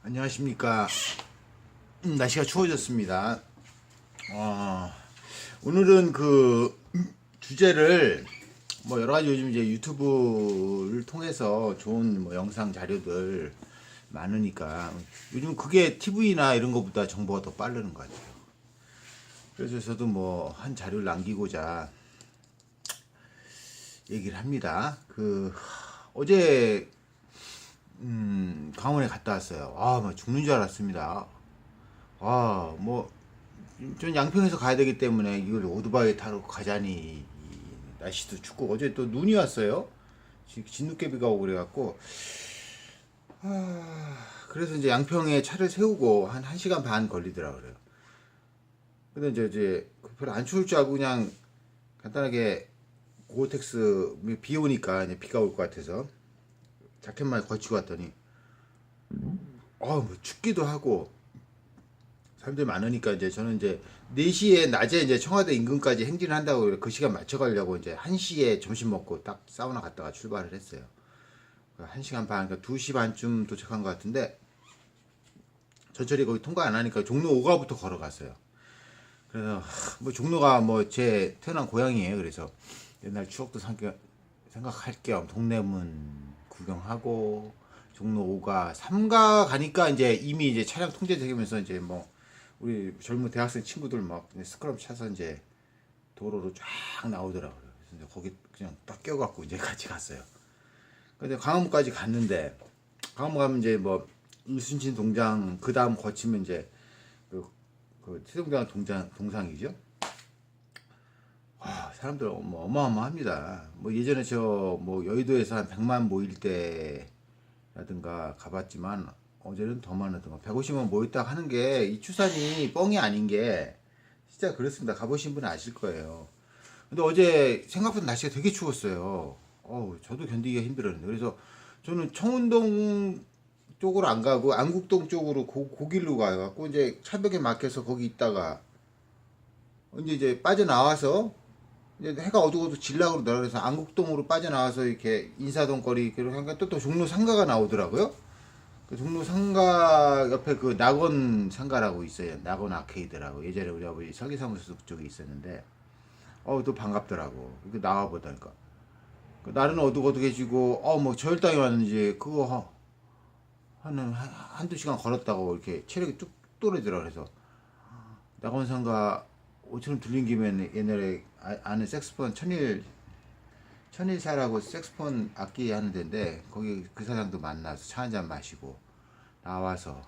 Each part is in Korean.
안녕하십니까. 날씨가 추워졌습니다. 오늘은 그 주제를 뭐 여러 가지 요즘 이제 유튜브를 통해서 좋은 뭐 영상 자료들 많으니까 요즘 그게 TV나 이런 것보다 정보가 더 빠르는 것 같아요. 그래서 저도 뭐 한 자료를 남기고자 얘기를 합니다. 어제 강원에 갔다 왔어요. 뭐 죽는 줄 알았습니다. 뭐 전 양평에서 가야 되기 때문에 이걸 오토바이 타러 가자니 날씨도 춥고 어제 또 눈이 왔어요. 진눈깨비가 오고 그래갖고 그래서 이제 양평에 차를 세우고 한 1시간 반 걸리더라고요. 근데 이제 별로 안 추울 줄 알고 그냥 간단하게 고어텍스 비 오니까 이제 비가 올 것 같아서 자켓만 걸치고 왔더니 뭐 춥기도 하고 사람들이 많으니까 이제 저는 이제 4시에 낮에 이제 청와대 인근까지 행진을 한다고 그 시간 맞춰가려고 이제 1시에 점심 먹고 딱 사우나 갔다가 출발을 했어요. 1시간 반, 그러니까 2시 반쯤 도착한 것 같은데 전철이 거기 통과 안 하니까 종로 5가부터 걸어갔어요. 그래서 뭐 종로가 뭐 제 태어난 고향이에요. 그래서 옛날 추억도 생각할 겸 동대문 구경하고 종로 5가 3가 가니까 이제 이미 이제 차량 통제되면서 이제 뭐 우리 젊은 대학생 친구들 막 스크럼 차서 이제 도로로 쫙 나오더라고요. 그래서 거기 그냥 딱 껴갖고 이제 같이 갔어요. 근데 광화문까지 갔는데 광화문 가면 이제 뭐 이순신 동장 그 다음 거치면 이제 그 태동대왕 동상이죠. 사람들 뭐 어마어마합니다. 뭐 예전에 저 뭐 여의도에서 한 100만 모일 때라든가 가봤지만 어제는 더 많았던 거. 150만 모였다 하는 게 이 추산이 뻥이 아닌 게 진짜 그렇습니다. 가보신 분은 아실 거예요. 근데 어제 생각보다 날씨가 되게 추웠어요. 저도 견디기가 힘들었는데. 그래서 저는 청운동 쪽으로 안 가고 안국동 쪽으로 고길로 가갖고 이제 차벽에 막혀서 거기 있다가 이제 빠져나와서 이제 해가 어둑어둑 질라 그러서 안국동으로 빠져나와서 이렇게 인사동 거리 그리고 하니까 또 종로 상가가 나오더라고요. 그 종로 상가 옆에 그 낙원 상가라고 있어요. 낙원 아케이드라고 예전에 우리 아버지 설계사무소 쪽에 있었는데 또 반갑더라고. 이렇게 나와 보다니까 날은 어둑어둑해지고 뭐 저혈당이 왔는지 그거 한두 시간 걸었다고 이렇게 체력이 뚝 떨어지더라. 그래서 낙원 상가 오처럼 들린 김에 옛날에 아는 색스폰 천일사라고 색스폰 악기 하는 데인데 거기 그 사장도 만나서 차 한잔 마시고 나와서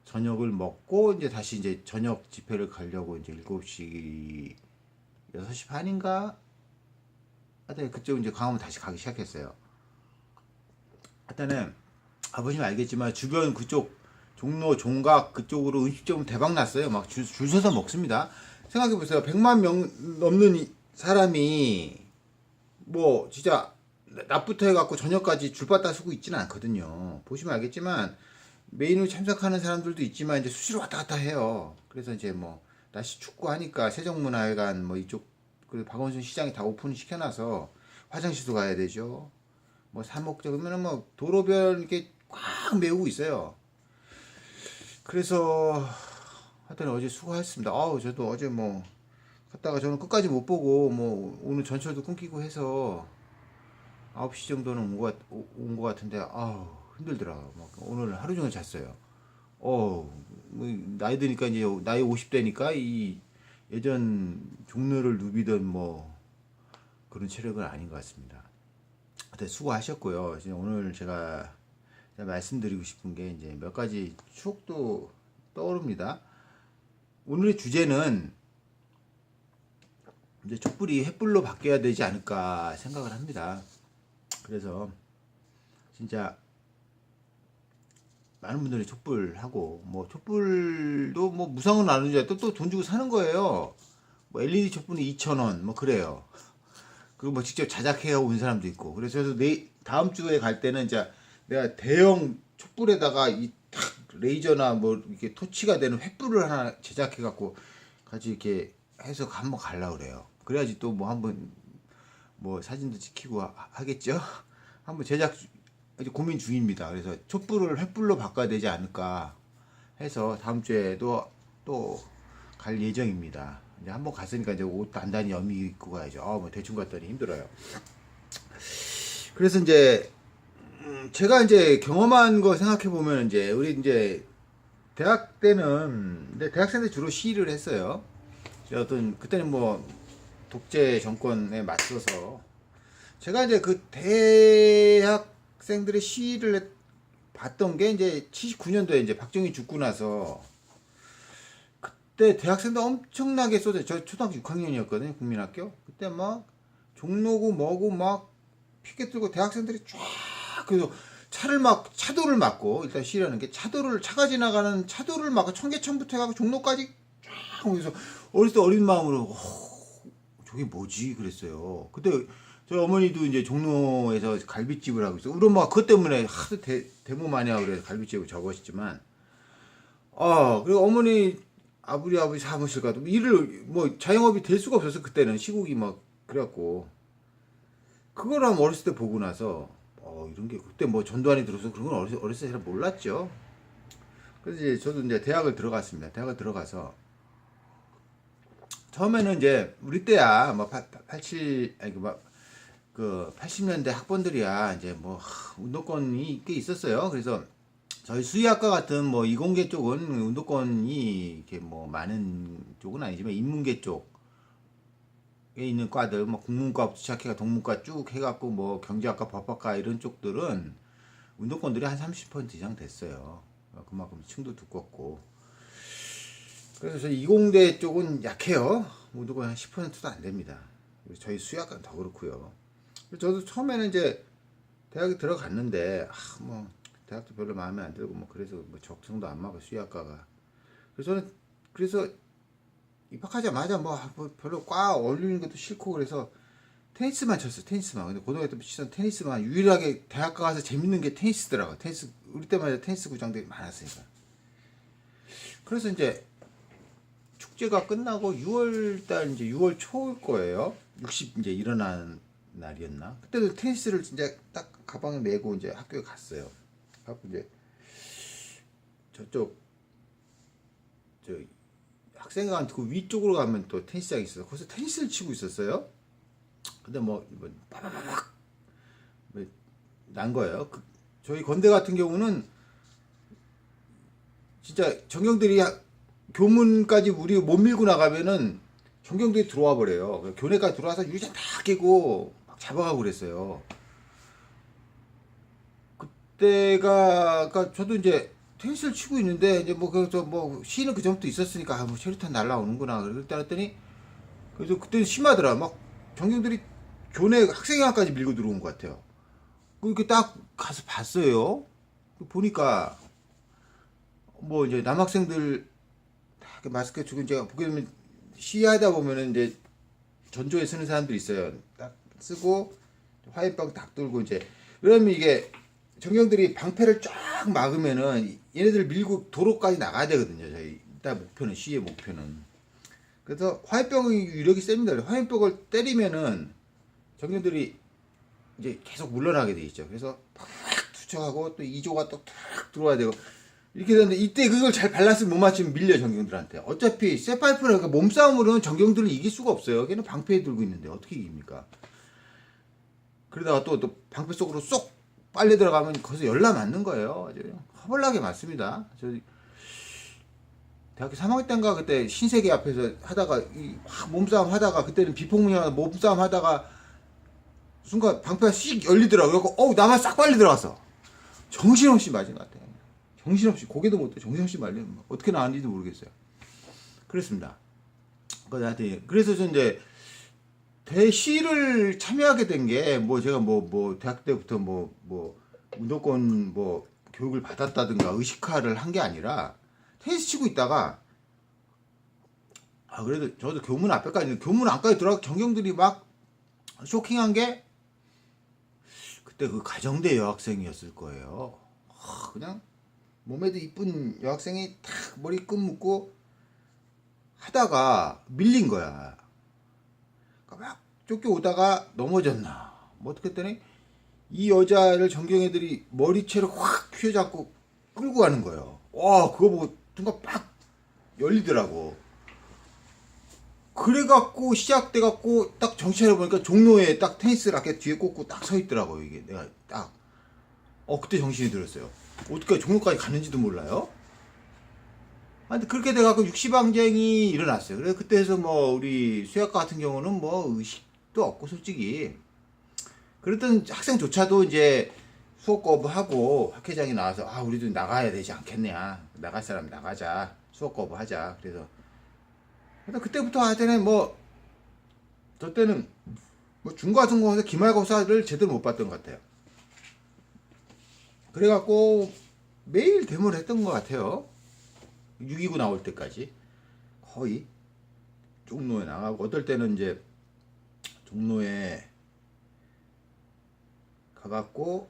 저녁을 먹고 이제 다시 이제 저녁 집회를 가려고 이제 7시 6시 반인가 하여튼 그쪽 이제 광화문 다시 가기 시작했어요. 하여튼은 보시면 알겠지만 주변 그쪽 종로 종각 그쪽으로 음식점 대박 났어요. 막 줄 서서 먹습니다. 생각해보세요. 100만 명 넘는 사람이 뭐 진짜 낮부터 해갖고 저녁까지 줄바따 서고 있지는 않거든요. 보시면 알겠지만 메인으로 참석하는 사람들도 있지만 이제 수시로 왔다 갔다 해요. 그래서 이제 뭐 날씨 춥고 하니까 세종문화회관 뭐 이쪽 그리고 박원순 시장이 다 오픈 시켜놔서 화장실도 가야 되죠. 뭐 사목적이면 뭐 도로변 이렇게 꽉 메우고 있어요. 그래서 하여튼 어제 수고했습니다. 저도 어제 뭐 갔다가 저는 끝까지 못 보고 뭐 오늘 전철도 끊기고 해서 9시 정도는 온 것 같은데 힘들더라. 막 오늘 하루 종일 잤어요. 뭐 나이 드니까 이제 나이 50대니까 이 예전 종로를 누비던 뭐 그런 체력은 아닌 것 같습니다. 하여튼 수고하셨고요. 오늘 제가 말씀드리고 싶은 게 이제 몇 가지 추억도 떠오릅니다. 오늘의 주제는 이제 촛불이 횃불로 바뀌어야 되지 않을까 생각을 합니다. 그래서 진짜 많은 분들이 촛불하고 뭐 촛불도 뭐 무상으로 나누는 줄 알고 또 돈 주고 사는 거예요. 뭐 LED 촛불은 2,000원 뭐 그래요. 그리고 뭐 직접 자작해 온 사람도 있고. 그래서 저도 다음 주에 갈 때는 이제 내가 대형 촛불에다가 이 탁 레이저나 뭐 이렇게 토치가 되는 횃불을 하나 제작해 갖고 같이 이렇게 해서 한번 가려고 그래요. 그래야지 또 뭐 한번 뭐 사진도 찍히고 하겠죠. 한번 제작 이제 고민 중입니다. 그래서 촛불을 횃불로 바꿔야 되지 않을까 해서 다음 주에도 또 갈 예정입니다. 이제 한번 갔으니까 이제 옷 단단히 여미 입고 가야죠. 뭐 대충 갔더니 힘들어요. 그래서 이제 제가 이제 경험한 거 생각해 보면 이제 우리 이제 대학 때는 근데 대학생들 주로 시위를 했어요. 어떤 그때는 뭐 독재 정권에 맞서서 제가 이제 그 대학생들의 시위를 봤던 게 이제 79년도에 이제 박정희 죽고 나서 그때 대학생들 엄청나게 쏟아. 저 초등학교 6학년이었거든요. 국민학교. 그때 막 종로구 뭐고 막 피켓 들고 대학생들이 쫙 그래서 차도를 막고 일단 시위라는 게 차가 지나가는 차도를 막고 청계천부터 해가지고 종로까지 쫙 오면서 어렸을 때 어린 마음으로 저게 뭐지 그랬어요. 그때 저희 어머니도 이제 종로에서 갈비집을 하고 있어. 우리 엄마가 그것 때문에 하도 데모 많이 하고 그래서 갈비집을 접었지만 그리고 어머니 아버지 사무실 가도 일을 뭐 자영업이 될 수가 없어서 그때는 시국이 막 그래갖고 그걸 한 어렸을 때 보고 나서 이런 게 그때 뭐 전두환이 들어서 그런 건 어렸을 때 잘 몰랐죠. 그래서 이제 저도 이제 대학을 들어갔습니다. 대학을 들어가서 처음에는 이제 우리 때야 뭐 80년대 학번들이야 이제 뭐 운동권이 꽤 있었어요. 그래서 저희 수의학과 같은 뭐 이공계 쪽은 운동권이 이렇게 뭐 많은 쪽은 아니지만 인문계 쪽에 있는 과들 뭐 국문과부터 시작해가 동문과 쭉 해갖고 뭐 경제학과 법학과 이런 쪽들은 운동권들이 한 30% 이상 됐어요. 그만큼 층도 두껍고 그래서 저희 이공대 쪽은 약해요. 운동권 한 10%도 안 됩니다. 저희 수의학과는 더 그렇고요. 저도 처음에는 이제 대학에 들어갔는데 뭐 대학도 별로 마음에 안 들고 뭐 그래서 뭐 적성도 안 맞고 수의학과가 그래서 입학하자마자 뭐 별로 과 어울리는 것도 싫고 그래서 테니스만 쳤어요. 테니스만. 근데 고등학교 때 치던 테니스만 유일하게 대학가 가서 재밌는 게 테니스더라고. 테니스 우리 때만 해도 테니스 구장들이 많았으니까. 그래서 이제 축제가 끝나고 6월달 이제 6월 초일 거예요. 60 이제 일어나는 날이었나? 그때도 테니스를 진짜 딱 가방에 메고 이제 학교에 갔어요. 갖고 이제 저쪽 학생회관 그 위쪽으로 가면 또 테니스장이 있어서 거기서 테니스를 치고 있었어요. 근데 뭐 빠바바박 난 거예요. 저희 건대 같은 경우는 진짜 전경들이 교문까지 우리 못 밀고 나가면은 전경들이 들어와 버려요. 교내까지 들어와서 유리잔 다 깨고 막 잡아가고 그랬어요. 그때가 저도 이제 테니스를 치고 있는데 이제 뭐 시는 그 전부터 있었으니까 뭐 체류탄 날라오는구나 그랬더니 그래서 그때 심하더라. 막 전경들이 교내 학생회관까지 밀고 들어온 것 같아요. 그렇게 딱 가서 봤어요. 보니까 뭐 이제 남학생들 다 마스크 주고 이제 보게 되면 시위하다 보면은 이제 전조에 쓰는 사람들이 있어요. 딱 쓰고 화이트병 딱 들고 이제 그러면 이게 전경들이 방패를 쫙 막으면은 얘네들 밀고 도로까지 나가야 되거든요. 저희 일단 목표는 시위의 목표는. 그래서 화염병이 유력이 셉니다. 화염병을 때리면은 전경들이 이제 계속 물러나게 돼 있죠. 그래서 팍 투척하고 또 2조가 또 탁 들어와야 되고 이렇게 되는데 이때 그걸 잘 밸런스 못 맞추면 밀려 전경들한테. 어차피 쇠파이프는 몸싸움으로는 전경들을 이길 수가 없어요. 걔는 방패 들고 있는데 어떻게 이깁니까? 그러다가 또 방패 속으로 쏙 빨려 들어가면 거기서 열나 맞는 거예요. 아주 허벌나게 맞습니다. 저 대학교 3학년 때인가 그때 신세계 앞에서 하다가 몸싸움 하다가 그때는 비폭문이랑 몸싸움 하다가 순간 방패가 씩 열리더라고요. 그래서 나만 싹 빨리 들어갔어. 정신없이 맞은 것 같아요. 정신없이 고개도 못 들 정신없이 말리면 어떻게 나왔는지도 모르겠어요. 그랬습니다. 그래서 저 이제 대시를 참여하게 된 게 뭐 제가 뭐 대학 때부터 뭐 운동권 뭐 교육을 받았다든가 의식화를 한 게 아니라 테니스 치고 있다가 그래도 저도 교문 안까지 들어가 전경들이 막 쇼킹한 게 그때 그 가정대 여학생이었을 거예요. 그냥 몸에도 이쁜 여학생이 탁 머리 끈 묶고 하다가 밀린 거야. 막 쫓겨오다가 넘어졌나 뭐 어떻게 했더니 이 여자를 정경애들이 머리채를 확 휘어잡고 끌고 가는 거예요. 와, 그거 보고 순간 팍 열리더라고. 그래갖고 시작돼갖고 딱 정신 차려보니까 종로에 딱 테니스 라켓 뒤에 꽂고 딱 서 있더라고요. 이게 내가 딱 그때 정신이 들었어요. 어떻게 종로까지 갔는지도 몰라요. 근데 그렇게 돼갖고 육시방쟁이 일어났어요. 그래서 그때에서 뭐 우리 수학과 같은 경우는 뭐 의식도 없고 솔직히 그랬던 학생조차도 이제 수업 거부하고 학회장이 나와서 우리도 나가야 되지 않겠냐, 나갈 사람 나가자, 수업 거부하자. 그래서 그때부터 하여튼 저 때는 뭐 중과중공에서 기말고사를 제대로 못 봤던 것 같아요. 그래갖고 매일 데모를 했던 것 같아요. 6.29 나올 때까지 거의 종로에 나가고, 어떨 때는 이제 종로에 가갖고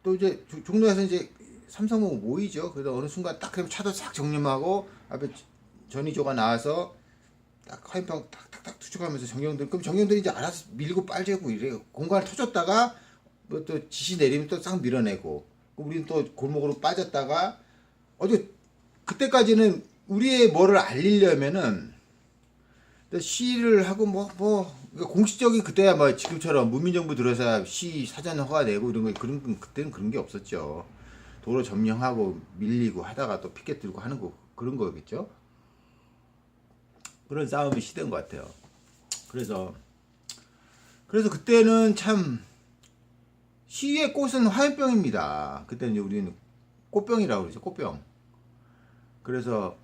또 이제 종로에서 이제 삼성호 모이죠. 그래서 어느 순간 딱 그럼 차도 싹 정림하고 앞에 전이조가 나와서 딱 화인병 탁탁탁 투척하면서 정경들, 그럼 정경들이 이제 알아서 밀고 빨재고 이래요. 공간을 터줬다가 뭐 또 지시 내리면 또 싹 밀어내고, 우리는 또 골목으로 빠졌다가 그때까지는 우리의 뭐를 알리려면은 시를 하고 그러니까 공식적인, 그때야 뭐 지금처럼 문민정부 들어서 시 사전 허가 내고 이런 거, 그때는 그런 게 없었죠. 도로 점령하고 밀리고 하다가 또 피켓 들고 하는 거, 그런 거겠죠. 그런 싸움이 시대인 것 같아요. 그래서 그때는 참 시의 꽃은 화염병입니다. 그때는 이제 우리는 꽃병이라고 그러죠. 꽃병. 그래서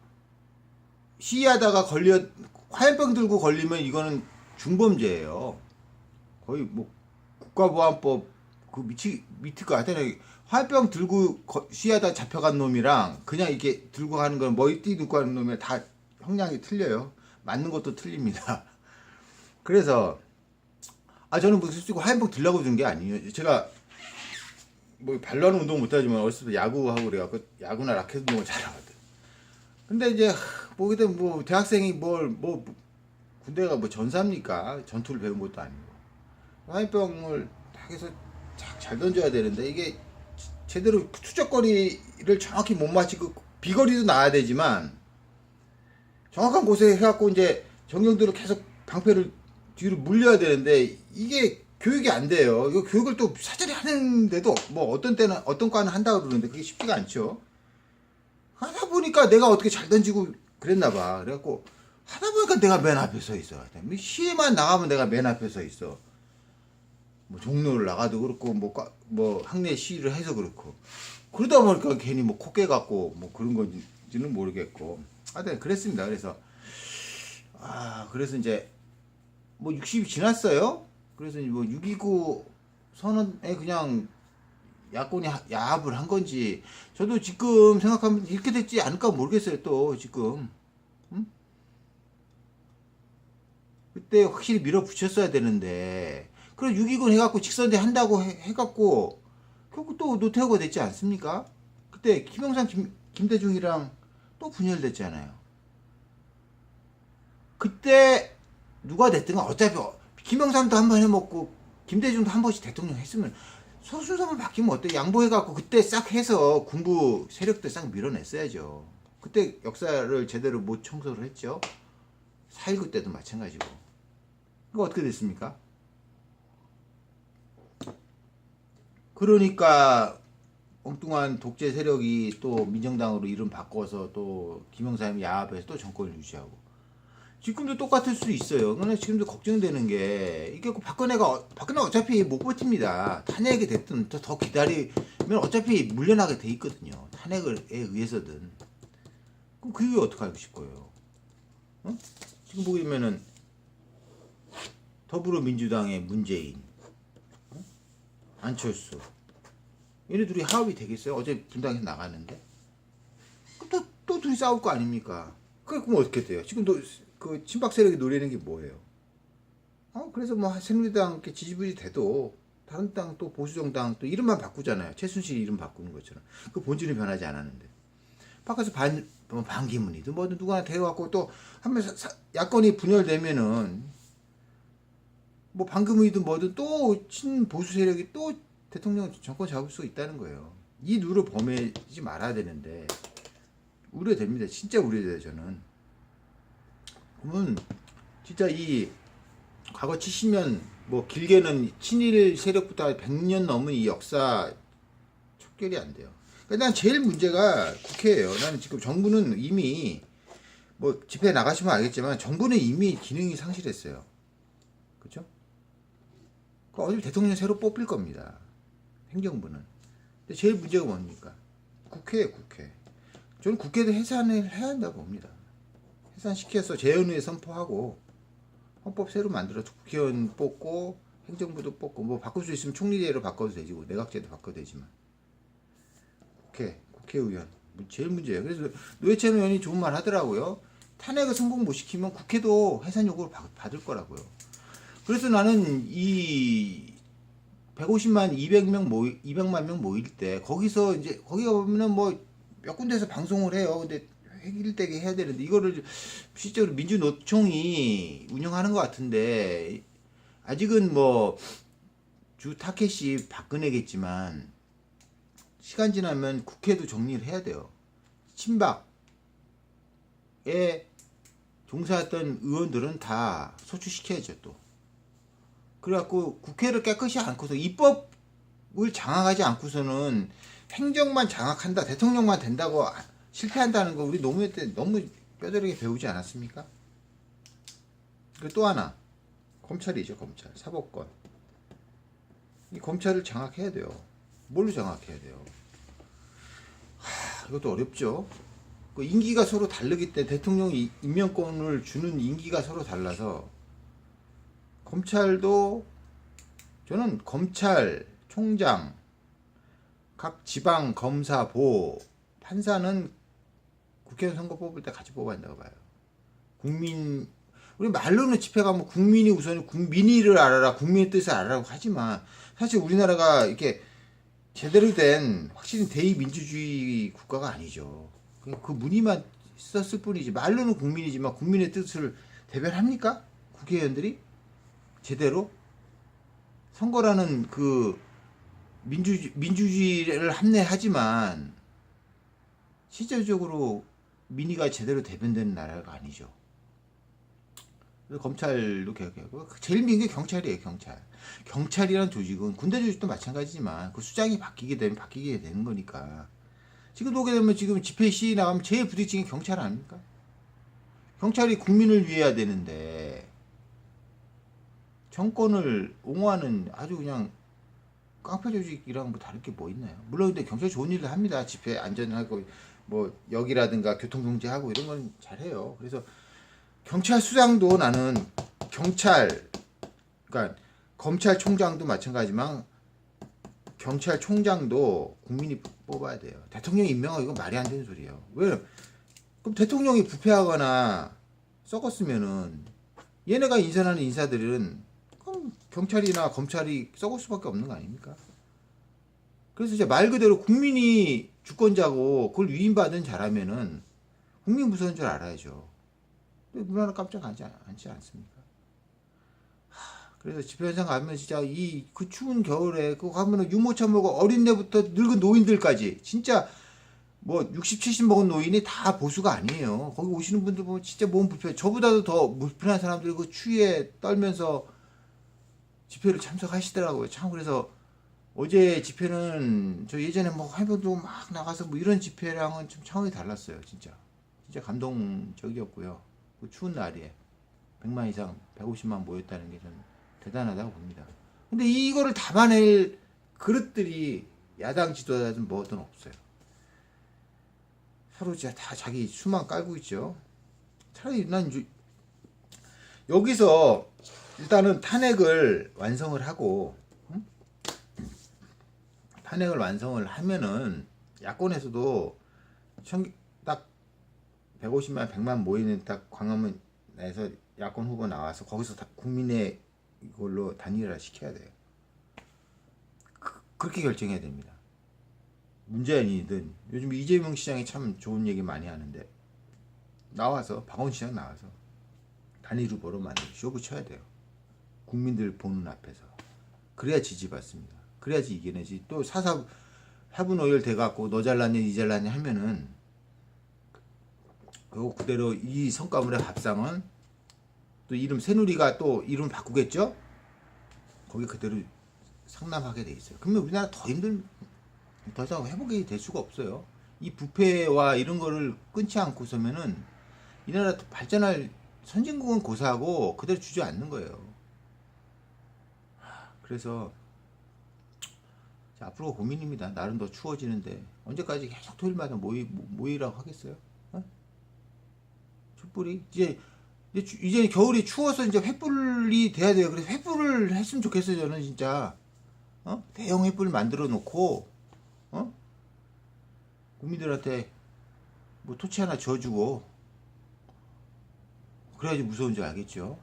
시위하다가 화염병 들고 걸리면 이거는 중범죄예요. 거의 뭐 국가보안법 밑일 것 같아요. 화염병 들고 시위하다 잡혀간 놈이랑 그냥 이렇게 들고 가는 건, 머리띠 들고 가는 놈이랑 다 형량이 틀려요. 맞는 것도 틀립니다. 그래서 저는 무슨 쓰고 화염병 들라고 준 게 아니에요. 제가 뭐 발로하는 운동 못하지만 어렸을 때 야구하고 그래갖고 야구나 라켓 운동을 잘하거든. 근데 이제 뭐 대학생이 군대가 뭐 전사입니까? 전투를 배운 것도 아니고 화염병을 딱 해서 잘 던져야 되는데, 이게 제대로 투적거리를 정확히 못 맞히고 비거리도 나야 되지만 정확한 곳에 해갖고 이제 정경들을 계속 방패를 뒤로 물려야 되는데, 이게 교육이 안 돼요. 이거 교육을 또 사전에 하는데도 뭐 어떤 때는 어떤 과는 한다고 그러는데 그게 쉽지가 않죠. 하다 보니까 내가 어떻게 잘 던지고 그랬나 봐. 그래갖고 하다 보니까 내가 맨 앞에 서 있어. 시에만 나가면 내가 맨 앞에 서 있어. 뭐 종로를 나가도 그렇고 뭐 학내 시위를 해서 그렇고, 그러다 보니까 괜히 뭐 코 깨갖고 뭐 그런 건지는 모르겠고 하여튼 그랬습니다. 그래서 이제 뭐 60이 지났어요. 그래서 뭐 6.29 선언에 그냥 야권이 야합을 한 건지, 저도 지금 생각하면 이렇게 됐지 않을까 모르겠어요. 또 지금 그때 확실히 밀어붙였어야 되는데, 그래 6.29 해갖고 직선제 한다고 해갖고 결국 또 노태우가 됐지 않습니까? 그때 김영삼 김대중이랑 또 분열됐잖아요. 그때 누가 됐든 어차피 김영삼도 한 번 해먹고 김대중도 한 번씩 대통령 했으면 순서만 바뀌면 어때? 양보해갖고 그때 싹 해서 군부 세력들 싹 밀어냈어야죠. 그때 역사를 제대로 못 청소를 했죠. 4.19 때도 마찬가지고. 이거 어떻게 됐습니까? 그러니까 엉뚱한 독재 세력이 또 민정당으로 이름 바꿔서 또 김영삼이 야합해서 또 정권을 유지하고, 지금도 똑같을 수 있어요. 근데 지금도 걱정되는 게, 이게 박근혜가 어차피 못 버팁니다. 탄핵이 됐든 더 기다리면 어차피 물려나게 돼 있거든요. 탄핵에 의해서든. 그럼 그 이후에 어떻게 하고 싶어요? 지금 보면은 더불어민주당의 문재인, 안철수, 얘네 둘이 화합이 되겠어요? 어제 분당에서 나갔는데 또 둘이 싸울 거 아닙니까? 그럼 어떻게 돼요? 지금도 그 친박 세력이 노리는 게 뭐예요? 그래서 뭐 새누리당 이렇게 지지부지 돼도 다른 당 또 보수정당 또 이름만 바꾸잖아요. 최순실 이름 바꾸는 것처럼. 그 본질은 변하지 않았는데 바꿔서 반기문이든 뭐든 누구나 데려갖고 또 한번 야권이 분열되면은 뭐 반기문이든 뭐든 또 친보수 세력이 또 대통령 정권 잡을 수 있다는 거예요. 이 룰을 범하지 말아야 되는데 우려됩니다. 진짜 우려돼요. 저는. 그러면 진짜 이 과거 70년 뭐 길게는 친일 세력부터 100년 넘은 이 역사 척결이 안 돼요. 그러니까 난 제일 문제가 국회예요. 나는 지금 정부는 이미 뭐 집회 나가시면 알겠지만 정부는 이미 기능이 상실했어요. 그렇죠? 어차피 대통령 새로 뽑힐 겁니다. 행정부는. 근데 제일 문제가 뭡니까? 국회예요, 국회. 저는 국회도 해산을 해야 한다고 봅니다. 해산시켜서 재연의회 선포하고 헌법 새로 만들어서 국회의원 뽑고 행정부도 뽑고 뭐 바꿀 수 있으면 총리제로 바꿔도 되지 뭐 내각제도 바꿔도 되지만 국회의원 제일 문제예요. 그래서 노회찬 의원이 좋은 말 하더라고요. 탄핵을 성공 못 시키면 국회도 해산 요구를 받을 거라고요. 그래서 나는 이 150만 200만 명 모일 때 거기서 이제 거기 가보면은 뭐 몇 군데에서 방송을 해요. 근데 획일되게 해야 되는데 이거를 실제로 민주노총이 운영하는 것 같은데 아직은 뭐 주 타켓이 박근혜겠지만 시간 지나면 국회도 정리를 해야 돼요. 친박에 종사했던 의원들은 다 소추시켜야죠 또. 그래갖고 국회를 깨끗이 않고서 입법을 장악하지 않고서는 행정만 장악한다, 대통령만 된다고 실패한다는 거 우리 노무현 때 너무 뼈저리게 배우지 않았습니까? 그리고 또 하나 검찰이죠. 검찰 사법권. 이 검찰을 장악해야 돼요. 뭘로 장악해야 돼요? 이것도 어렵죠. 그 임기가 서로 다르기 때문에 대통령이 임명권을 주는 임기가 서로 달라서 검찰도 저는 검찰, 총장, 각 지방 검사, 보, 판사는 국회의원 선거 뽑을 때 같이 뽑아야 한다고 봐요. 우리 말로는 집회 가면 국민이 우선 민의를 알아라, 국민의 뜻을 알아라고 하지만 사실 우리나라가 이렇게 제대로 된 확실히 대의민주주의 국가가 아니죠. 그 문의만 썼을 뿐이지 말로는 국민이지만 국민의 뜻을 대변합니까? 국회의원들이 제대로 선거라는 그 민주주의를 합리하지만 실질적으로 민의가 제대로 대변되는 나라가 아니죠. 그래서 검찰도 개혁하고 제일 미운 게 경찰이에요. 경찰이라는 조직은 군대 조직도 마찬가지지만 그 수장이 바뀌게 되면 바뀌게 되는 거니까 지금 보게 되면 지금 집회 시위 나가면 제일 부딪히는 게 경찰 아닙니까? 경찰이 국민을 위해야 되는데 정권을 옹호하는 아주 그냥 깡패 조직이랑 뭐 다를 게 뭐 있나요? 물론 근데 경찰 좋은 일을 합니다. 집회 안전하고 뭐 역이라든가 교통 정지하고 이런 건 잘해요. 그래서 경찰 수장도 나는 그러니까 검찰총장도 마찬가지지만 경찰총장도 국민이 뽑아야 돼요. 대통령 임명하고 이건 말이 안 되는 소리예요. 왜? 그럼 대통령이 부패하거나 썩었으면은 얘네가 인선하는 인사들은 그럼 경찰이나 검찰이 썩을 수밖에 없는 거 아닙니까? 그래서 이제 말 그대로 국민이 주권자고 그걸 위임받은 자라면은 국민 무서운 줄 알아야죠. 우리나라 깜짝 앉지 않습니까? 그래서 집회 현장 가면 진짜 그 추운 겨울에 그거 가면은 유모차 먹고 어린애부터 늙은 노인들까지 진짜 뭐 60, 70 먹은 노인이 다 보수가 아니에요. 거기 오시는 분들 보면 진짜 몸 불편해. 저보다도 더 불편한 사람들이 그 추위에 떨면서 집회를 참석하시더라고요. 참 그래서 어제 집회는 저 예전에 뭐 할머니도 막 나가서 뭐 이런 집회랑은 좀 차원이 달랐어요. 진짜 감동적이었고요. 그 추운 날에 100만 이상 150만 모였다는 게 좀 대단하다고 봅니다. 근데 이거를 담아낼 그릇들이 야당 지도자든 뭐든 없어요. 서로 진짜 다 자기 수만 깔고 있죠. 차라리 난 여기서 일단은 탄핵을 완성을 하고 탄핵을 완성을 하면은 야권에서도 딱 150만 100만 모이는 딱 광화문에서 야권 후보 나와서 거기서 다 국민의 이걸로 단일화 시켜야 돼요. 그렇게 결정해야 됩니다. 문재인이든 요즘 이재명 시장이 참 좋은 얘기 많이 하는데 나와서 박원 시장 나와서 단일 후보로 만들고 쇼부 쳐야 돼요. 국민들 보는 앞에서. 그래야 지지받습니다. 그래야지 이겨내지. 또 화분 오열 돼갖고 너 잘났냐 이 잘났냐 하면은 그거 그대로 이 성과물의 밥상은 또 이름 새누리가 또 이름 바꾸겠죠? 거기 그대로 상남하게 돼 있어요. 그러면 우리나라 더 이상 회복이 될 수가 없어요. 이 부패와 이런 거를 끊지 않고서면은 이 나라 발전할 선진국은 고사하고 그대로 주저앉는 거예요. 그래서 앞으로 고민입니다. 날은 더 추워지는데 언제까지 계속 토요일마다 모이라고 하겠어요? 어? 촛불이 이제 겨울이 추워서 이제 횃불이 돼야 돼요. 그래서 횃불을 했으면 좋겠어요. 저는 진짜 대형 횃불 만들어 놓고 국민들한테 뭐 토치 하나 지어주고 그래야지 무서운 줄 알겠죠.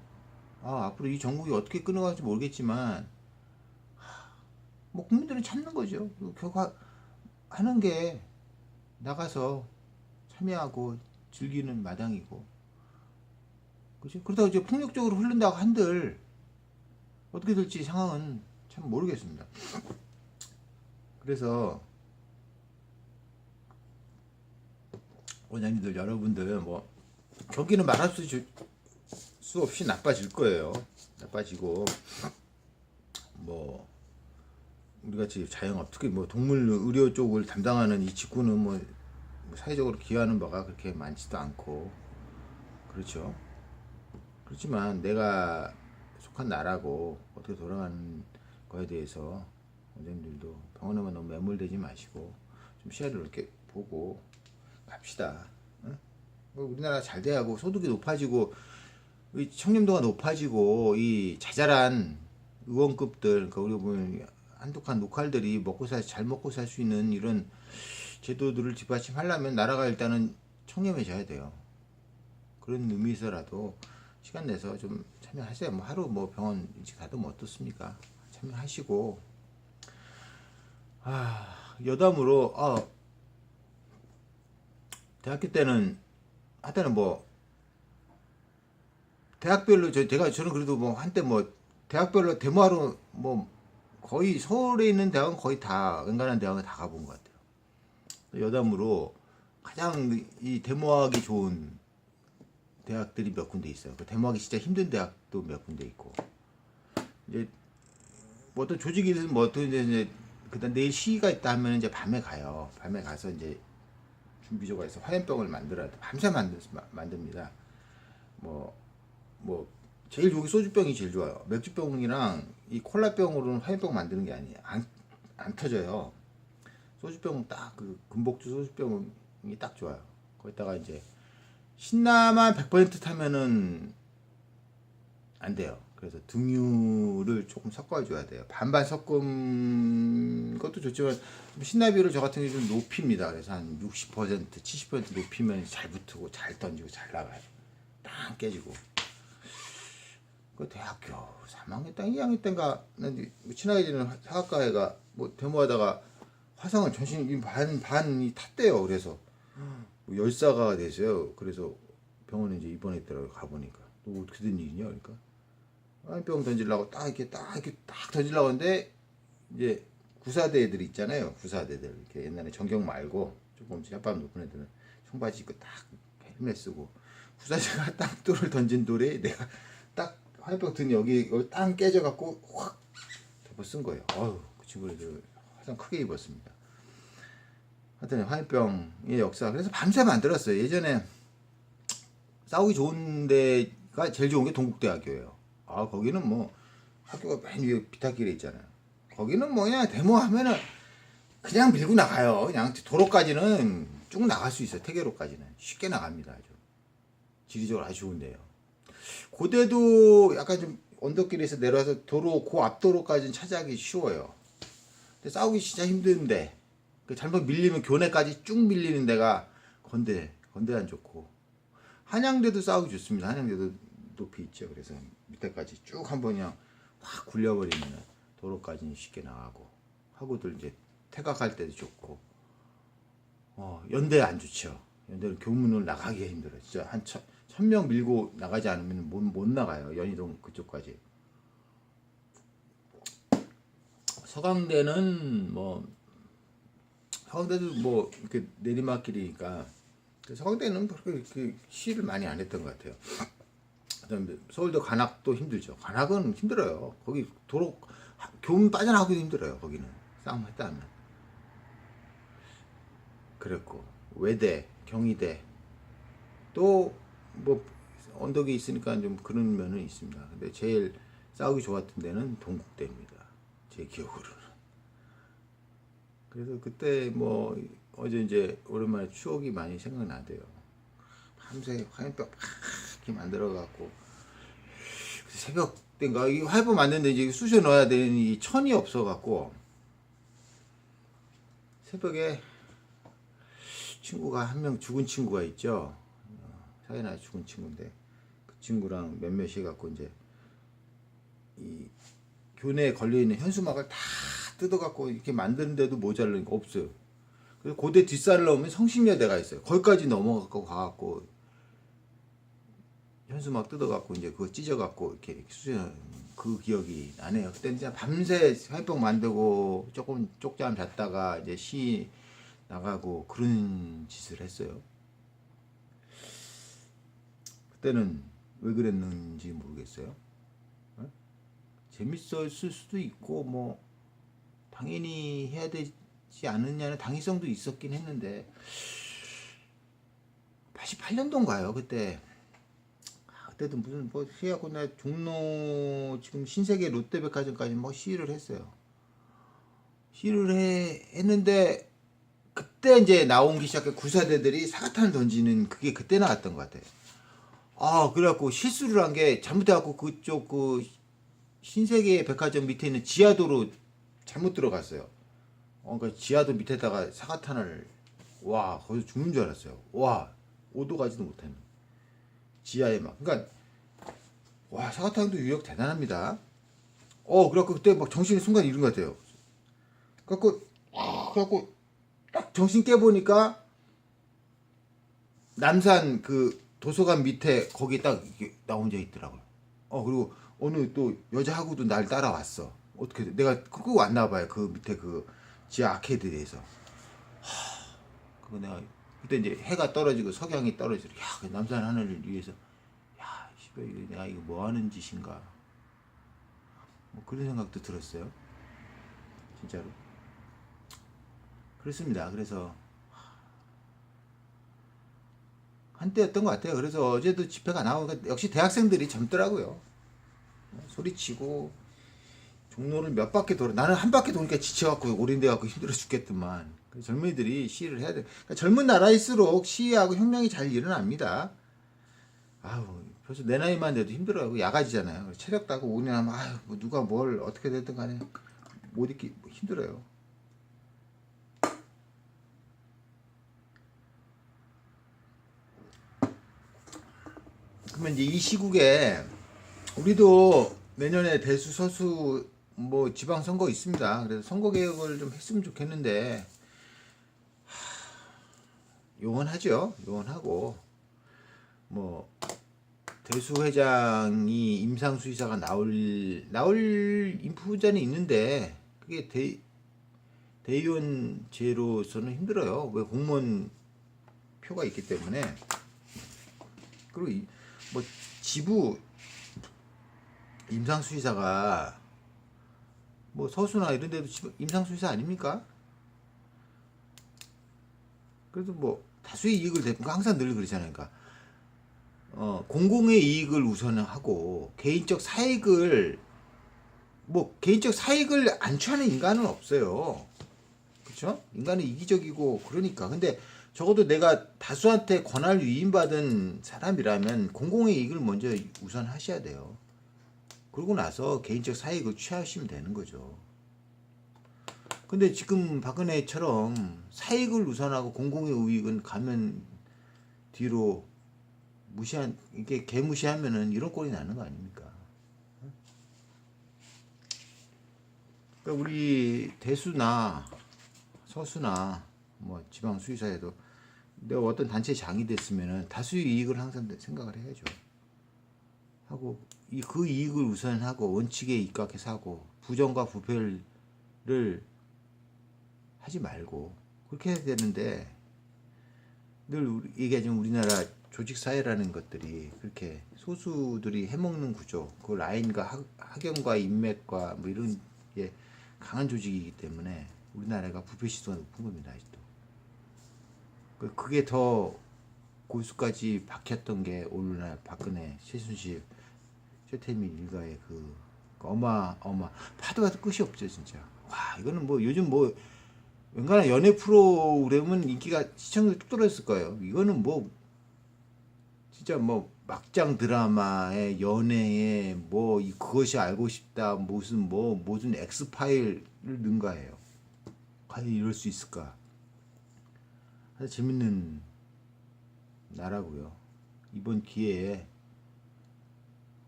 앞으로 이 전국이 어떻게 끊어갈지 모르겠지만 뭐 국민들은 참는 거죠. 결과 하는 게 나가서 참여하고 즐기는 마당이고, 그죠? 그러다가 이제 폭력적으로 흐른다고 한들 어떻게 될지 상황은 참 모르겠습니다. 그래서 원장님들 여러분들 뭐 경기는 말할 수 없이 나빠질 거예요. 나빠지고 뭐 우리같이 자영업 특히 뭐 동물 의료 쪽을 담당하는 이 직구는 뭐 사회적으로 기여하는 바가 그렇게 많지도 않고 그렇죠. 그렇지만 내가 속한 나라고 어떻게 돌아가는 거에 대해서 원장님들도 병원에만 너무 매몰되지 마시고 좀 시야를 이렇게 보고 갑시다. 응? 우리나라 잘 돼가고 소득이 높아지고 청렴도가 높아지고 이 자잘한 의원급들 우리 보면 한독한 노칼들이 잘 먹고 살 수 있는 이런 제도들을 뒷받침하려면 나라가 일단은 청렴해져야 돼요. 그런 의미에서라도 시간 내서 좀 참여하세요. 뭐 하루 뭐 병원 일찍 가도 뭐 어떻습니까? 참여하시고 여담으로 대학교 때는 하여튼 뭐 대학별로 저는 그래도 뭐 한때 뭐 대학별로 데모하러 뭐 거의 서울에 있는 대학은 거의 다 웬간한 대학은 다 가본 것 같아요. 여담으로 가장 이 데모하기 좋은 대학들이 몇 군데 있어요. 그 데모하기 진짜 힘든 대학도 몇 군데 있고 이제 뭐 어떤 조직이든 뭐 어떤 이제 그다음 내일 시위가 있다 하면 이제 밤에 가요. 밤에 가서 이제 준비조가 해서 화염병을 만들어야 돼. 밤새 만듭니다. 뭐 제일 좋은 게 소주병이 제일 좋아요. 맥주병이랑 이 콜라병으로는 화염병 만드는 게 아니에요. 안 터져요. 소주병 딱 그 금복주 소주병이 딱 좋아요. 거기다가 이제 신라만 100% 타면은 안 돼요. 그래서 등유를 조금 섞어줘야 돼요. 반반 섞은 것도 좋지만 신라비율을 저 같은 경우 좀 높입니다. 그래서 한 60%, 70% 높이면 잘 붙고 잘 던지고 잘 나가요. 딱 깨지고. 그 대학교 3학년 때 2학년 때인가 친하게 지는 사학과애가 뭐 데모하다가 화상을 전신 반이 탔대요. 그래서 뭐 열사가 됐어요. 그래서 병원에 이제 입원했더라고요. 가보니까 또 어떻게 된 일이냐 그러니까 화염병 던지려고 딱 던지려고 하는데 이제 구사대 애들 있잖아요. 구사대들 이렇게 옛날에 전경 말고 조금 샷밥 높은 애들은 청바지 입고 딱 헬멧 쓰고 구사대가 딱 돌을 던진 돌에 내가 딱 화염병 든 여기 땅 깨져갖고 확 덮어 쓴 거예요. 그 친구들 화상 크게 입었습니다. 하여튼 화염병의 역사. 그래서 밤새 만들었어요. 예전에 싸우기 좋은 데가 제일 좋은 게 동국대학교예요. 거기는 뭐 학교가 맨 위에 비탈길에 있잖아요. 거기는 뭐 그냥 데모하면은 그냥 밀고 나가요. 그냥 도로까지는 쭉 나갈 수 있어요. 태계로까지는 쉽게 나갑니다. 아주 지리적으로 아주 좋은데요. 고대도 약간 좀 언덕길에서 내려와서 도로 그 앞도로까지는 차지하기 쉬워요. 근데 싸우기 진짜 힘든데 잘못 밀리면 교내까지 쭉 밀리는 데가 건대 안 좋고 한양대도 싸우기 좋습니다. 한양대도 높이 있죠. 그래서 밑에까지 쭉 한번 그냥 확 굴려버리면 도로까지는 쉽게 나가고 하고들 이제 퇴각할 때도 좋고 연대 안 좋죠. 연대는 교문을 나가기가 힘들어요. 진짜 한 1000명 밀고 나가지 않으면 못 나가요. 연희동 그쪽까지. 서강대는 서강대도 뭐 이렇게 내리막길이니까 서강대는 그렇게 시를 많이 안 했던 것 같아요. 그다음에 서울도 관악도 힘들죠. 관악은 힘들어요. 거기 도로 교문 빠져나가기도 힘들어요. 거기는 싸움했다 하면. 그랬고 외대, 경희대 또 뭐 언덕이 있으니까 좀 그런 면은 있습니다. 근데 제일 싸우기 좋았던 데는 동국대입니다. 제 기억으로는. 그래서 그때 뭐 어제 이제 오랜만에 추억이 많이 생각나대요. 밤새 화염병 막 이렇게 만들어 갖고 새벽 때인가 이 화염병 만드는데 이제 쑤셔 넣어야 되는 이 천이 없어 갖고 새벽에 친구가 한 명 죽은 친구가 있죠. 사이나 죽은 친구인데 그 친구랑 몇몇이 갖고 이제 이 교내에 걸려 있는 현수막을 다 뜯어 갖고 이렇게 만드는데도 모자르는 거 없어요. 그래서 고대 뒷산을 넘으면 성심여대가 있어요. 거기까지 넘어가고 가갖고 현수막 뜯어 갖고 이제 그거 찢어 갖고 이렇게 수저 그 기억이 나네요. 그때 이제 밤새 화병 만들고 조금 쪽잠 잤다가 이제 시 나가고 그런 짓을 했어요. 그때는 왜 그랬는지 모르겠어요. 재밌었을 수도 있고 뭐 당연히 해야 되지 않느냐는 당위성도 있었긴 했는데 88년도인가요 그때. 그때도 무슨 뭐 해갖고 나 종로 지금 신세계 롯데백화점까지 뭐 시위를 했어요. 시위를 했는데 그때 이제 나오기 시작해 구사대들이 사과탄 던지는 그게 그때 나왔던 것 같아요. 그래갖고 실수를 한 게 잘못해갖고 그쪽 그 신세계 백화점 밑에 있는 지하도로 잘못 들어갔어요. 그러니까 지하도 밑에다가 사과탄을 거기서 죽는 줄 알았어요. 오도 가지도 못하는 지하에 막. 그러니까 사과탄도 유력 대단합니다. 그래갖고 그때 막 정신이 순간 잃은 것 같아요. 그래갖고 딱 정신 깨보니까 남산 그 도서관 밑에 거기 딱 나 혼자 있더라고요. 그리고 어느 또 여자하고도 날 따라왔어. 어떻게 내가 끌고 왔나 봐요. 그 밑에 그 지하 아케이드에서. 그거 내가 그때 이제 해가 떨어지고 석양이 떨어지고 그 남산 하늘을 위해서 씨발 이거 내가 이거 뭐 하는 짓인가. 뭐 그런 생각도 들었어요. 진짜로. 그렇습니다. 그래서 한때였던 것 같아요. 그래서 어제도 집회가 나오고 역시 대학생들이 젊더라고요. 소리치고 종로를 몇 바퀴 돌아. 나는 한 바퀴 도니까 지쳐갖고 오랜돼갖고 힘들어 죽겠더만. 젊은이들이 시위를 해야 돼. 그러니까 젊은 나라일수록 시위하고 혁명이 잘 일어납니다. 벌써 내 나이만 돼도 힘들어요. 야가지잖아요. 체력 따고 오냐면 뭐 누가 뭘 어떻게 됐든 간에 못 있기 힘들어요. 그러면 이제 이 시국에 우리도 내년에 대수 서수 뭐 지방선거 있습니다. 그래서 선거 개혁을 좀 했으면 좋겠는데 요원하죠. 요원하고 뭐 대수 회장이 임상수 이사가 나올 인프자는 있는데 그게 대의원제로서는 힘들어요. 왜 공무원 표가 있기 때문에. 그리고 뭐 지부 임상수의사가 뭐 서수나 이런 데도 임상수의사 아닙니까? 그래도 뭐 다수의 이익을 대표가 항상 늘 그러잖아요. 그러니까 공공의 이익을 우선하고 개인적 사익을 안취하는 인간은 없어요. 그렇죠? 인간은 이기적이고 그러니까. 근데 적어도 내가 다수한테 권한을 위임받은 사람이라면 공공의 이익을 먼저 우선하셔야 돼요. 그러고 나서 개인적 사익을 취하시면 되는 거죠. 근데 지금 박근혜처럼 사익을 우선하고 공공의 이익은 가면 뒤로 이게 개무시하면은 이런 꼴이 나는 거 아닙니까? 그러니까 우리 대수나 서수나 뭐 지방 수의사에도 내가 어떤 단체 장이 됐으면은 다수의 이익을 항상 생각을 해야죠. 하고 그 이익을 우선하고 원칙에 입각해서 하고 부정과 부패를 하지 말고 그렇게 해야 되는데 늘 얘기하지만 우리나라 조직 사회라는 것들이 그렇게 소수들이 해먹는 구조, 그 라인과 학연과 인맥과 뭐 이런 게 강한 조직이기 때문에 우리나라가 부패 지수가 높은 겁니다. 아직도. 그게 더 고수까지 박혔던 게 오늘날 박근혜, 최순실, 최태민 일가의 그 파도가 끝이 없죠 진짜. 와 이거는 뭐 요즘 뭐 웬간한 연애 프로그램은 인기가 시청률이 뚝 떨어졌을 거예요. 이거는 뭐 진짜 뭐 막장 드라마에 연애에 뭐 그것이 알고 싶다 무슨 엑스파일을 능가해요. 과연 이럴 수 있을까? 아주 재밌는 나라고요. 이번 기회에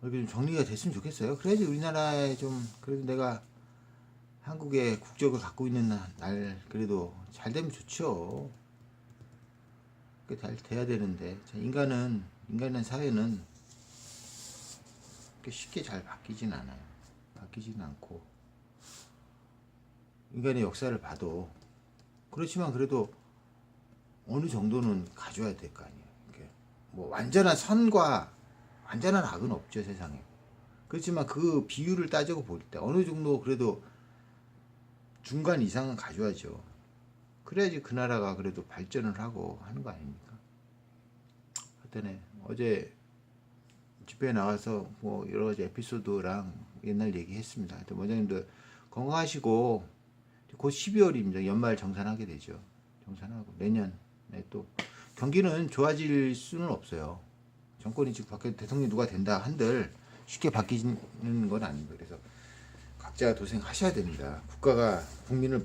이렇게 좀 정리가 됐으면 좋겠어요. 그래야지 우리나라에 좀 그래도 내가 한국의 국적을 갖고 있는 날 그래도 잘 되면 좋죠. 그게 잘 돼야 되는데 인간의 사회는 쉽게 잘 바뀌진 않아요. 바뀌진 않고 인간의 역사를 봐도 그렇지만 그래도 어느 정도는 가져야 될 거 아니에요. 뭐 완전한 선과 완전한 악은 없죠 세상에. 그렇지만 그 비율을 따지고 볼 때 어느 정도 그래도 중간 이상은 가져야죠. 그래야지 그 나라가 그래도 발전을 하고 하는 거 아닙니까? 하여튼 어제 집회에 나가서 뭐 여러 가지 에피소드랑 옛날 얘기했습니다. 하여튼 원장님들 건강하시고 곧 12월입니다. 연말 정산하게 되죠. 정산하고 내년에 또 경기는 좋아질 수는 없어요. 정권이 지금 바뀌어 대통령이 누가 된다 한들 쉽게 바뀌는 건 아닙니다. 그래서 각자 도생하셔야 됩니다. 국가가 국민을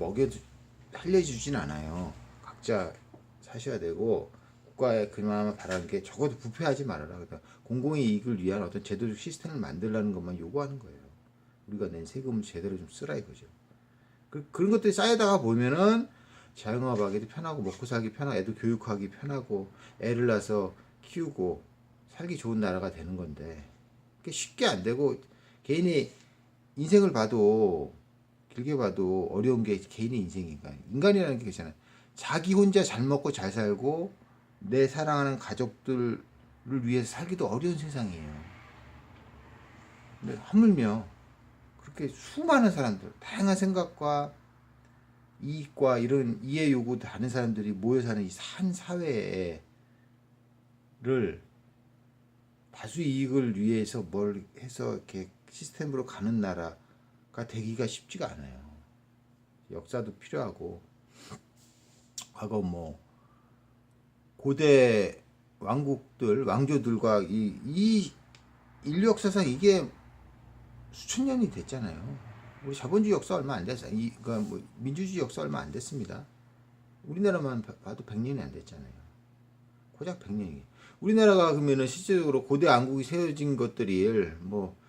살려주진 않아요. 각자 사셔야 되고 국가에 그나마 바라는 게 적어도 부패하지 말아라. 그러니까 공공의 이익을 위한 어떤 제도적 시스템을 만들라는 것만 요구하는 거예요. 우리가 낸 세금을 제대로 좀 쓰라 이거죠. 그런 것들이 쌓여다가 보면은 자영업하기도 편하고 먹고 살기 편하고 애도 교육하기 편하고 애를 낳아서 키우고 살기 좋은 나라가 되는 건데 그게 쉽게 안 되고 개인의 인생을 봐도 길게 봐도 어려운 게 개인의 인생이니까 인간이라는 게 있잖아요. 자기 혼자 잘 먹고 잘 살고 내 사랑하는 가족들을 위해서 살기도 어려운 세상이에요. 근데 하물며 그렇게 수많은 사람들 다양한 생각과 이익과 이런 이해 요구 다른 사람들이 모여 사는 이 한 사회를 다수 이익을 위해서 뭘 해서 이렇게 시스템으로 가는 나라가 되기가 쉽지가 않아요. 역사도 필요하고 과거 뭐 고대 왕국들 왕조들과 이 인류 역사상 이게 수천 년이 됐잖아요. 우리 자본주의 역사 얼마 안 됐어요. 그러니까 뭐 민주주의 역사 얼마 안 됐습니다. 우리나라만 봐도 100년이 안 됐잖아요. 고작 100년이. 우리나라가 그러면은 실질적으로 고대 왕국이 세워진 것들이 뭐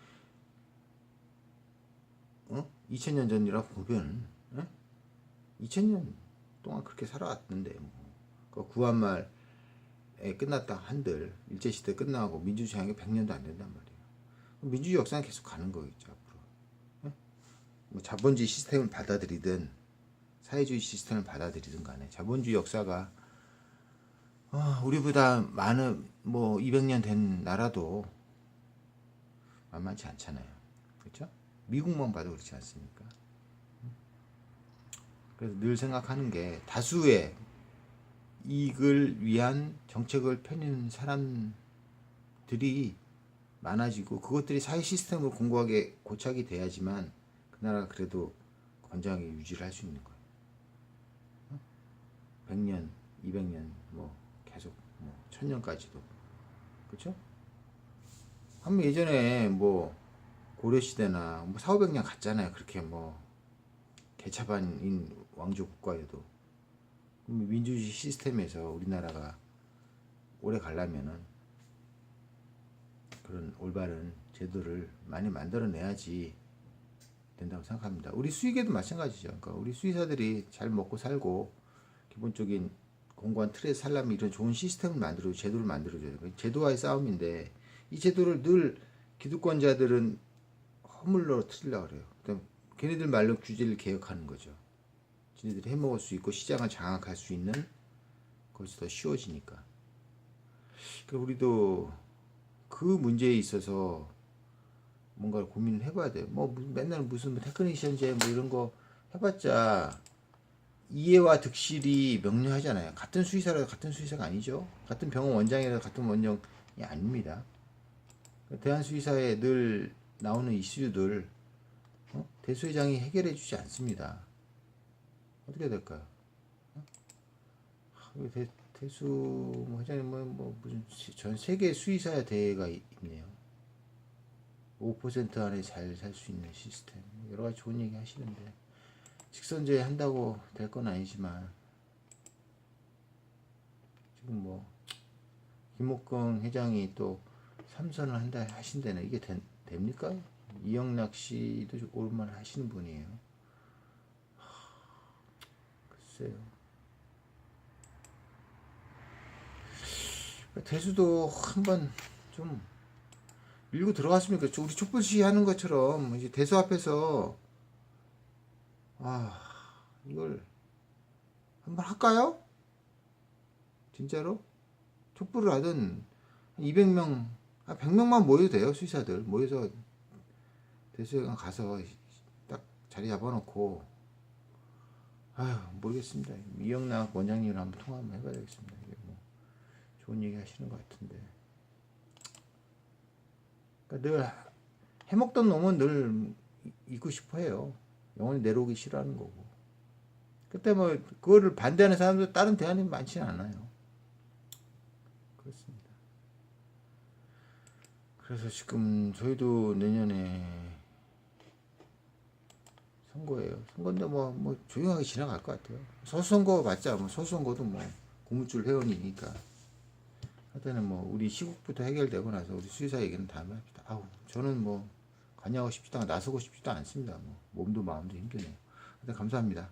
2000년 전이라 보면 2000년 동안 그렇게 살아왔는데 뭐 구한말에 끝났다 한들 일제시대 끝나고 민주주의 하는 게 100년도 안 된단 말이에요. 민주주의 역사는 계속 가는 거겠죠 앞으로. 뭐 자본주의 시스템을 받아들이든 사회주의 시스템을 받아들이든 간에 자본주의 역사가 우리보다 많은 뭐 200년 된 나라도 만만치 않잖아요. 그렇죠? 미국만 봐도 그렇지 않습니까? 그래서 늘 생각하는 게 다수의 이익을 위한 정책을 펴는 사람들이 많아지고 그것들이 사회 시스템으로 공고하게 고착이 돼야지만 그 나라가 그래도 건강하게 유지를 할 수 있는 거예요. 100년, 200년 뭐 계속 뭐 1000년까지도 그렇죠? 한번 예전에 뭐 고려시대나 뭐 4,500년 갔잖아요. 그렇게 뭐 개차반인 왕조 국가에도 민주주의 시스템에서 우리나라가 오래 가려면은 그런 올바른 제도를 많이 만들어내야지 된다고 생각합니다. 우리 수의계도 마찬가지죠. 그러니까 우리 수의사들이 잘 먹고 살고 기본적인 공고한 틀에서 살려면 이런 좋은 시스템을 만들어줘, 제도를 만들어줘요. 제도와의 싸움인데 이 제도를 늘 기득권자들은 허물러 틀으려고 그래요. 걔네들 말로 규제를 개혁하는 거죠. 지네들이 해먹을 수 있고 시장을 장악할 수 있는 것이 더 쉬워지니까. 그러니까 우리도 그 문제에 있어서 뭔가를 고민을 해봐야 돼요. 뭐 맨날 무슨 테크니션제 뭐 이런 거 해봤자 이해와 득실이 명료하잖아요. 같은 수의사라도 같은 수의사가 아니죠. 같은 병원 원장이라도 같은 원장이 아닙니다. 대한수의사에 늘 나오는 이슈들 대수회장이 해결해 주지 않습니다. 어떻게 될까요? 대수 뭐 회장님 뭐 무슨 전 세계 수의사 대회가 있네요. 5% 안에 잘 살 수 있는 시스템 여러 가지 좋은 얘기 하시는데 직선제외 한다고 될 건 아니지만 지금 뭐 김옥경 회장이 또 삼선을 한다 하신다네. 이게 됩니까? 이영락 씨도 올만 하시는 분이에요. 글쎄요. 대수도 한번 좀 밀고 들어갔으면 좋겠죠. 우리 촛불 시위하는 것처럼 이제 대수 앞에서 이걸 한번 할까요? 진짜로? 촛불을 하든 200명, 100명만 모여도 돼요. 수의사들 모여서 대수회관 가서 딱 자리 잡아놓고 모르겠습니다. 이영락 원장님을 한번 통화 한번 해봐야 되겠습니다. 이게 뭐 좋은 얘기 하시는 것 같은데. 그러니까 늘 해먹던 놈은 늘 잊고 싶어 해요. 영원히 내려오기 싫어하는 거고. 그때 뭐 그거를 반대하는 사람도 다른 대안이 많지는 않아요. 그렇습니다. 그래서 지금 저희도 내년에 선거예요. 선거인데 뭐 조용하게 지나갈 것 같아요. 소선거 맞자. 뭐 소선거도 뭐 고무줄 회원이니까. 하여튼 뭐 우리 시국부터 해결되고 나서 우리 수의사 얘기는 다음에 합시다. 저는 뭐 관여하고 싶지도 않고 나서고 싶지도 않습니다. 뭐 몸도 마음도 힘드네요. 하여튼 감사합니다.